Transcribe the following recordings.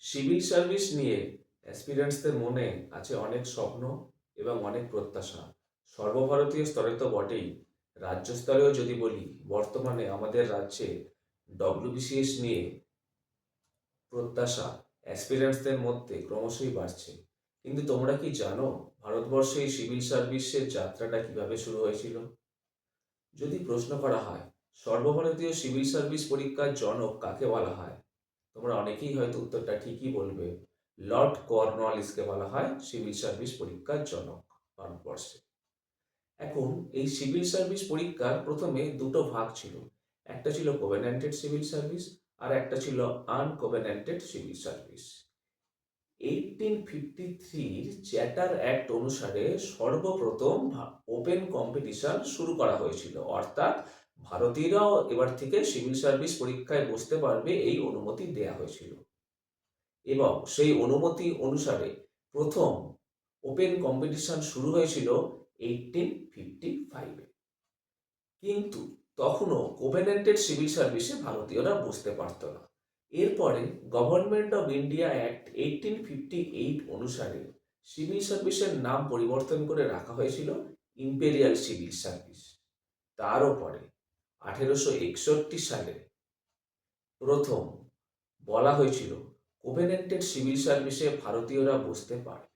Civil service নিয়ে অ্যাসপিরেন্টসদের মনে আছে অনেক স্বপ্ন এবং অনেক প্রত্যাশা। সর্বভারতীয় স্তরে তো বটেই, রাজ্য স্তরেও যদি বলি, বর্তমানে আমাদের রাজ্যে ডব্লিউবিসিএস নিয়ে প্রত্যাশা অ্যাসপিরেন্টসদের মধ্যে ক্রমশই বাড়ছে। কিন্তু তোমরা কি জানো ভারতবর্ষে এই সিভিল সার্ভিসের যাত্রাটা কিভাবে শুরু হয়েছিল? যদি প্রশ্ন করা হয় সর্বভারতীয় সিভিল সার্ভিস পরীক্ষার জনক কাকে বলা হয়, তোমরা অনেকেই হয়তো উত্তরটা ঠিকই বলবে। লর্ড কর্নওয়ালিসকে বলা হয় সিভিল সার্ভিস পরীক্ষার জনক ভারতবর্ষে। এখন এই সিভিল সার্ভিস পরীক্ষার প্রথমে দুটো ভাগ ছিল। একটা ছিল কোভেন্যান্টেড সিভিল সার্ভিস আর একটা ছিল আনকোভেন্যান্টেড সিভিল সার্ভিস। 1853 চ্যাটার অ্যাক্ট অনুসারে সর্বপ্রথম ওপেন কম্পিটিশন শুরু করা হয়েছিল, অর্থাৎ ভারতীয়রাও এবার থেকে সিভিল সার্ভিস পরীক্ষায় বসতে পারবে এই অনুমতি দেয়া হয়েছিল। এবং সেই অনুমতি অনুসারে প্রথম ওপেন কম্পিটিশন শুরু হয়েছিল 1855-এ। কিন্তু তখনও কোভেন্যান্টেড সিভিল সার্ভিসে ভারতীয়রা বসতে পারত না। এরপরে গভর্নমেন্ট অফ ইন্ডিয়া অ্যাক্ট 1858 অনুসারে সিভিল সার্ভিসের নাম পরিবর্তন করে রাখা হয়েছিল ইম্পেরিয়াল সিভিল সার্ভিস। তারও পরে 1861 সালে প্রথম বলা হয়েছিল কোভেন্যান্টেড সিভিল সার্ভিসে ভারতীয়রা বসতে পারবে।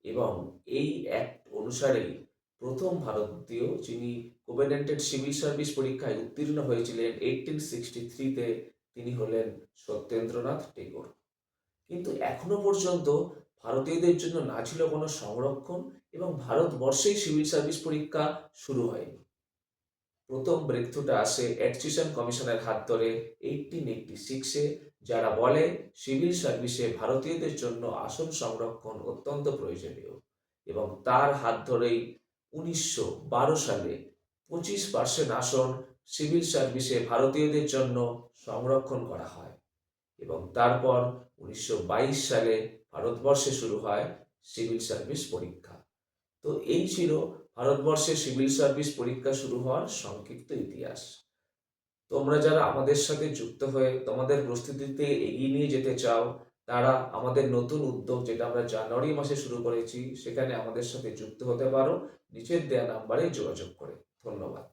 এবং এই অ্যাক্ট অনুসারেই প্রথম ভারতীয় যিনি কোভেন্যান্টেড সিভিল সার্ভিস পরীক্ষায় উত্তীর্ণ হয়েছিলেন 1863-তে, তিনি হলেন সত্যেন্দ্রনাথ টেগোর। কিন্তু এখনো পর্যন্ত ভারতীয়দের জন্য না ছিল কোনো সংরক্ষণ এবং ভারতবর্ষেই সিভিল সার্ভিস পরীক্ষা শুরু হয়নি। প্রথম ব্রেকথ্রুটা আসে অ্যাডমিশন কমিশনের হাত ধরে 1886-এ, যারা বলে সিভিল সার্ভিসে ভারতীয়দের জন্য আসন সংরক্ষণ অত্যন্ত প্রয়োজনীয়। এবং তার হাত ধরেই 1912 সালে 25% আসন সিভিল সার্ভিসে ভারতীয়দের জন্য সংরক্ষণ করা হয়। এবং তারপর 1922 সালে ভারতবর্ষে শুরু হয় সিভিল সার্ভিস পরীক্ষা। তো এই ছিল ভারতবর্ষে সিভিল সার্ভিস পরীক্ষা শুরু হওয়ার সংক্ষিপ্ত ইতিহাস। তোমরা যারা আমাদের সাথে যুক্ত হয়ে তোমাদের প্রস্তুতিতে এগিয়ে নিয়ে যেতে চাও, তারা আমাদের নতুন উদ্যোগ, যেটা আমরা জানুয়ারি মাসে শুরু করেছি, সেখানে আমাদের সাথে যুক্ত হতে পারো নিচের দেয়া নাম্বারে যোগাযোগ করে। ধন্যবাদ।